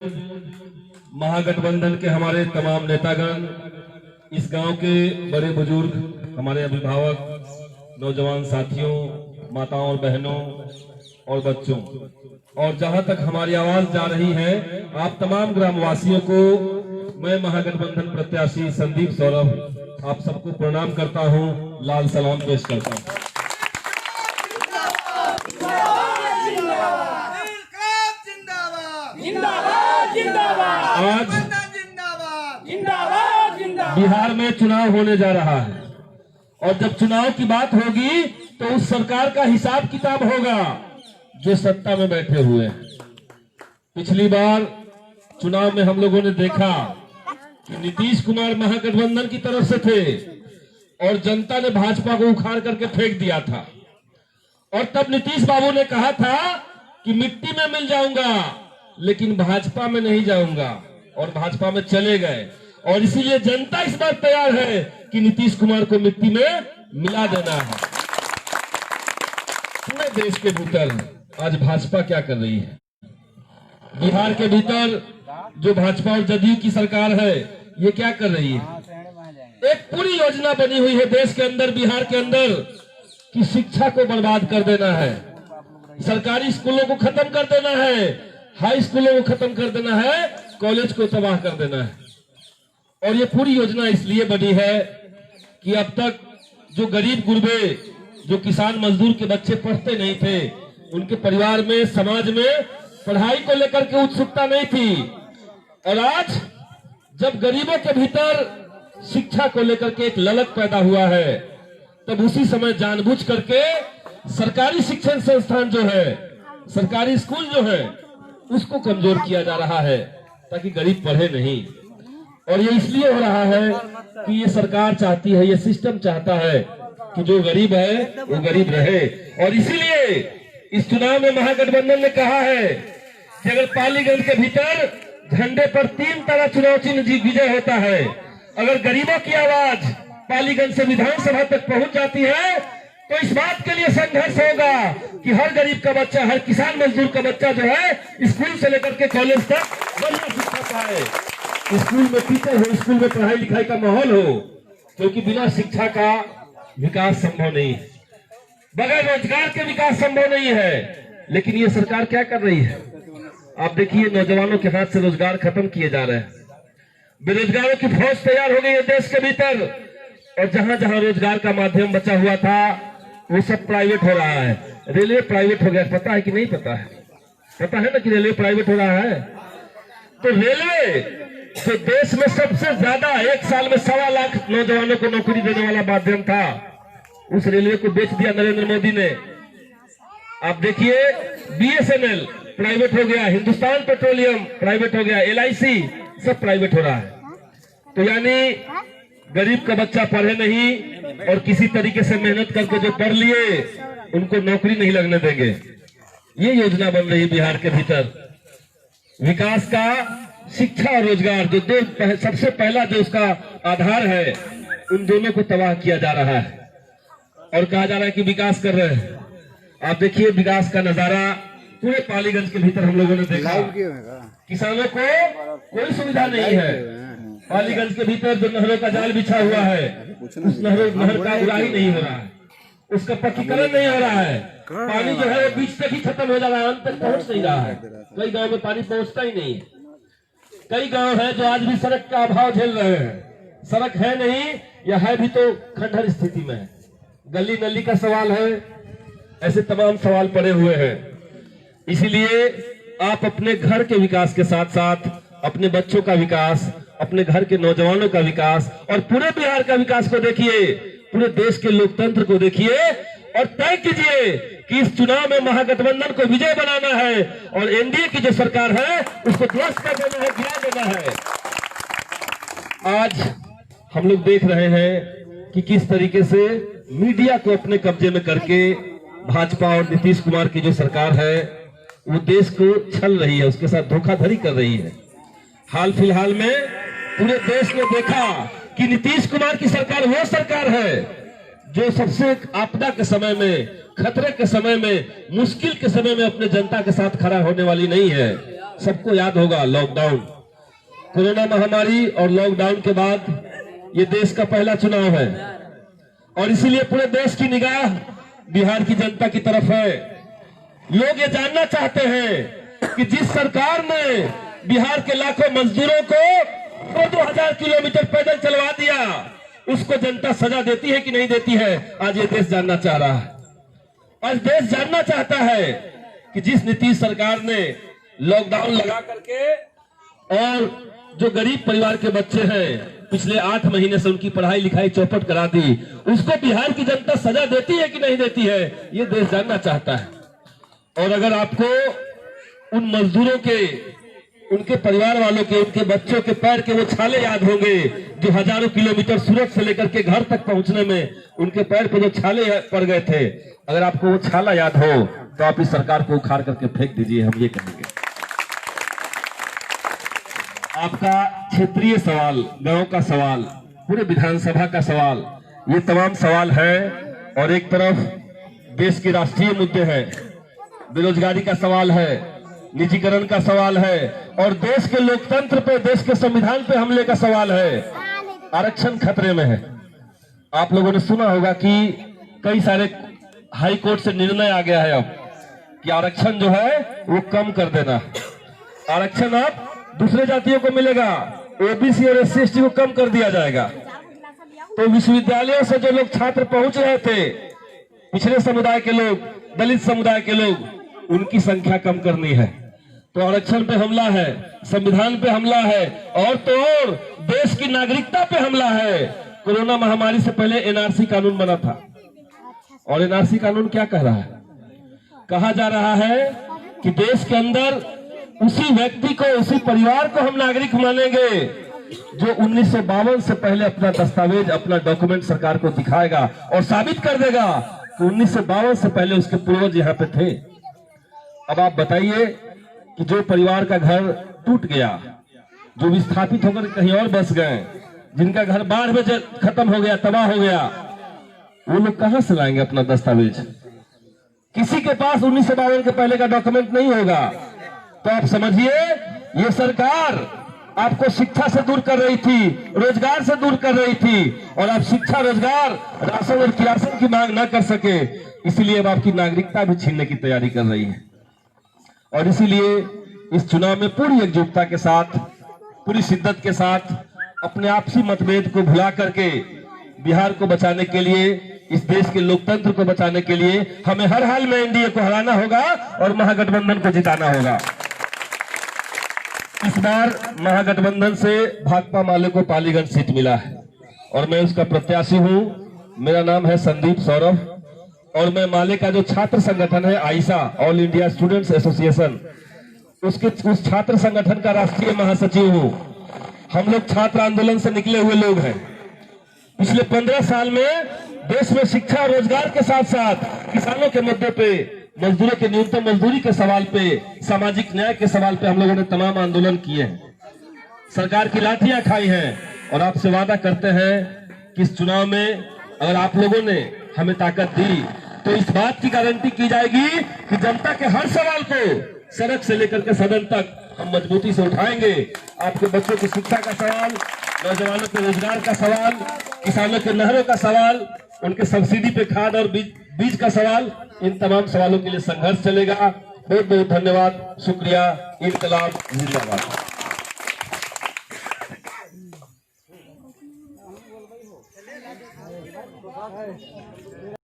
महागठबंधन के हमारे तमाम नेतागण, इस गांव के बड़े बुजुर्ग, हमारे अभिभावक, नौजवान साथियों, माताओं और बहनों और बच्चों, और जहां तक हमारी आवाज जा रही है, आप तमाम ग्रामवासियों को मैं महागठबंधन प्रत्याशी संदीप सौरभ आप सबको प्रणाम करता हूं, लाल सलाम पेश करता हूं। आज बिहार में चुनाव होने जा रहा है और जब चुनाव की बात होगी तो उस सरकार का हिसाब किताब होगा जो सत्ता में बैठे हुए हैं। पिछली बार चुनाव में हम लोगों ने देखा कि नीतीश कुमार महागठबंधन की तरफ से थे और जनता ने भाजपा को उखाड़ करके फेंक दिया था, और तब नीतीश बाबू ने कहा था कि मिट्टी में मिल जाऊंगा लेकिन भाजपा में नहीं जाऊंगा, और भाजपा में चले गए। और इसीलिए जनता इस बार तैयार है कि नीतीश कुमार को मिट्टी में मिला देना है। पूरे देश के भीतर आज भाजपा क्या कर रही है? बिहार के भीतर जो भाजपा और जदयू की सरकार है, ये क्या कर रही है? एक पूरी योजना बनी हुई है देश के अंदर, बिहार के अंदर, कि शिक्षा को बर्बाद कर देना है, सरकारी स्कूलों को खत्म कर देना है, हाई स्कूलों को खत्म कर देना है, कॉलेज को तबाह कर देना है। और ये पूरी योजना इसलिए बनी है कि अब तक जो गरीब गुरबे, जो किसान मजदूर के बच्चे पढ़ते नहीं थे, उनके परिवार में, समाज में पढ़ाई को लेकर के उत्सुकता नहीं थी, और आज जब गरीबों के भीतर शिक्षा को लेकर के एक ललक पैदा हुआ है, तब उसी समय जानबूझ करके सरकारी शिक्षण संस्थान जो है, सरकारी स्कूल जो है, उसको कमजोर किया जा रहा है ताकि गरीब पढ़े नहीं। और ये इसलिए हो रहा है कि ये सरकार चाहती है, ये सिस्टम चाहता है कि जो गरीब है वो गरीब रहे। और इसीलिए इस चुनाव में महागठबंधन ने कहा है कि अगर पालीगंज के भीतर झंडे पर 3 तरह चुनाव चिन्ह विजय होता है, अगर गरीबों की आवाज पालीगंज से विधानसभा तक पहुंच जाती है, तो इस बात के लिए संघर्ष होगा कि हर गरीब का बच्चा, हर किसान मजदूर का बच्चा जो है, स्कूल से लेकर के कॉलेज तक बढ़िया शिक्षा पाए, स्कूल में टीचर हो, स्कूल में पढ़ाई लिखाई का माहौल हो, क्योंकि बिना शिक्षा का विकास संभव नहीं है, बगैर रोजगार के विकास संभव नहीं है। लेकिन ये सरकार क्या कर रही है? आप देखिए, नौजवानों के हाथ से रोजगार खत्म किए जा रहे हैं, बेरोजगारों की फौज तैयार हो गई है देश के भीतर, और जहां जहां रोजगार का माध्यम बचा हुआ था वो सब प्राइवेट हो रहा है। रेलवे प्राइवेट हो गया, पता है कि नहीं पता है? पता है ना कि रेलवे प्राइवेट हो रहा है। तो रेलवे जो देश में सबसे ज्यादा एक साल में 1.25 लाख नौजवानों को नौकरी देने वाला माध्यम था, उस रेलवे को बेच दिया नरेंद्र मोदी ने। आप देखिए, BSNL प्राइवेट हो गया, हिंदुस्तान पेट्रोलियम प्राइवेट हो गया, LIC सब प्राइवेट हो रहा है। तो यानी गरीब का बच्चा पढ़े नहीं और किसी तरीके से मेहनत करके जो पढ़ लिए उनको नौकरी नहीं लगने देंगे। ये योजना बन रही है बिहार के भीतर। विकास का शिक्षा और रोजगार जो दो सबसे पहला जो उसका आधार है, उन दोनों को तबाह किया जा रहा है और कहा जा रहा है कि विकास कर रहे हैं। आप देखिए, विकास का नजारा पूरे पालीगंज के भीतर हम लोगों ने देखा। किसानों को कोई सुविधा नहीं है। पालीगंज के भीतर जो नहरों का जाल बिछा हुआ है, उस नहर का उड़ाही नहीं हो रहा है, उसका पक्कीकरण नहीं हो रहा है। पानी जो है वो बीच तक ही खत्म हो जा रहा है, अंत तक पहुंच नहीं रहा है। कई गांव में पानी पहुंचता ही नहीं है। कई गांव है जो आज भी सड़क का अभाव झेल रहे हैं, सड़क है नहीं या है भी तो खंडहर स्थिति में है। गली नली का सवाल है, ऐसे तमाम सवाल पड़े हुए हैं। इसीलिए आप अपने घर के विकास के साथ साथ अपने बच्चों का विकास, अपने घर के नौजवानों का विकास और पूरे बिहार का विकास को देखिए, पूरे देश के लोकतंत्र को देखिए और तय कीजिए कि इस चुनाव में महागठबंधन को विजय बनाना है और एनडीए की जो सरकार है उसको ध्वस्त कर देना है, गिरा देना है। आज हम लोग देख रहे हैं कि किस तरीके से मीडिया को अपने कब्जे में करके भाजपा और नीतीश कुमार की जो सरकार है वो देश को छल रही है, उसके साथ धोखाधड़ी कर रही है। हाल फिलहाल में पूरे देश ने देखा कि नीतीश कुमार की सरकार वो सरकार है जो सबसे आपदा के समय में, खतरे के समय में, मुश्किल के समय में अपने जनता के साथ खड़ा होने वाली नहीं है। सबको याद होगा लॉकडाउन, कोरोना महामारी और लॉकडाउन के बाद ये देश का पहला चुनाव है और इसीलिए पूरे देश की निगाह बिहार की जनता की तरफ है। लोग ये जानना चाहते हैं कि जिस सरकार ने बिहार के लाखों मजदूरों को 2,000 किलोमीटर पैदल चलवा दिया, उसको जनता सजा देती है कि नहीं देती है, आज ये देश जानना चाह रहा है। आज देश जानना चाहता है कि जिस नीतीश सरकार ने लॉकडाउन लगा करके और जो गरीब परिवार के बच्चे हैं पिछले 8 महीने से उनकी पढ़ाई लिखाई चौपट करा दी, उसको बिहार की जनता सजा देती है कि नहीं देती है, ये देश जानना चाहता है। और अगर आपको उन मजदूरों के, उनके परिवार वालों के, उनके बच्चों के पैर के वो छाले याद होंगे जो हजारों किलोमीटर सूरत से लेकर के घर तक पहुंचने में उनके पैर पे जो छाले पड़ गए थे, अगर आपको वो छाला याद हो तो आप इस सरकार को उखाड़ करके फेंक दीजिए, हम ये कहेंगे। आपका क्षेत्रीय सवाल, गांव का सवाल, पूरे विधानसभा का सवाल, ये तमाम सवाल है और एक तरफ देश के राष्ट्रीय मुद्दे हैं, बेरोजगारी का सवाल है, निजीकरण का सवाल है और देश के लोकतंत्र पे, देश के संविधान पे हमले का सवाल है। आरक्षण खतरे में है। आप लोगों ने सुना होगा कि कई सारे हाई कोर्ट से निर्णय आ गया है अब कि आरक्षण जो है वो कम कर देना, आरक्षण अब दूसरे जातियों को मिलेगा, ओबीसी और एससी एसटी को कम कर दिया जाएगा। तो विश्वविद्यालयों से जो लोग छात्र पहुंच रहे थे, पिछड़े समुदाय के लोग, दलित समुदाय के लोग, उनकी संख्या कम करनी है। तो आरक्षण पे हमला है, संविधान पे हमला है और तो और देश की नागरिकता पे हमला है। कोरोना महामारी से पहले एनआरसी कानून बना था और एनआरसी कानून क्या कह रहा है? कहा जा रहा है कि देश के अंदर उसी व्यक्ति को, उसी परिवार को हम नागरिक मानेंगे जो 1952 से पहले अपना दस्तावेज, अपना डॉक्यूमेंट सरकार को दिखाएगा और साबित कर देगा कि 1952 से पहले उसके पूर्वज यहाँ पे थे। अब आप बताइए कि जो परिवार का घर टूट गया, जो विस्थापित होकर कहीं और बस गए, जिनका घर बाढ़ में खत्म हो गया, तबाह हो गया, वो लोग कहां से लाएंगे अपना दस्तावेज? किसी के पास 1952 के पहले का डॉक्यूमेंट नहीं होगा। तो आप समझिए, ये सरकार आपको शिक्षा से दूर कर रही थी, रोजगार से दूर कर रही थी और आप शिक्षा, रोजगार, राशन और किरासन की मांग न कर सके, इसलिए अब आपकी नागरिकता भी छीनने की तैयारी कर रही है। और इसीलिए इस चुनाव में पूरी एकजुटता के साथ, पूरी शिद्दत के साथ, अपने आपसी मतभेद को भुला करके बिहार को बचाने के लिए, इस देश के लोकतंत्र को बचाने के लिए हमें हर हाल में एनडीए को हराना होगा और महागठबंधन को जिताना होगा। इस बार महागठबंधन से भाकपा माले को पालीगंज सीट मिला है और मैं उसका प्रत्याशी हूं। मेरा नाम है संदीप सौरभ और मैं माले का जो छात्र संगठन है I saw, all India students association, उस छात्र संगठन का राष्ट्रीय महासचिव हूं। हम लोग छात्र आंदोलन से निकले हुए लोग हैं। पिछले 15 साल में देश में शिक्षा, रोजगार के साथ साथ किसानों के मुद्दे पे, मजदूरों के न्यूनतम मजदूरी के सवाल पे, सामाजिक न्याय के सवाल पे हम लोगों ने तमाम आंदोलन किए हैं, सरकार की लाठियां खाई हैं और आपसे वादा करते हैं कि इस चुनाव में अगर आप लोगों ने हमें ताकत दी तो इस बात की गारंटी की जाएगी कि जनता के हर सवाल को सड़क से लेकर के सदन तक हम मजबूती से उठाएंगे। आपके बच्चों की शिक्षा का सवाल, नौजवानों के रोजगार का सवाल, किसानों के नहरों का सवाल, उनके सब्सिडी पे खाद और बीज का सवाल, इन तमाम सवालों के लिए संघर्ष चलेगा। बहुत बहुत धन्यवाद, शुक्रिया। इनकलाब जिंदाबाद।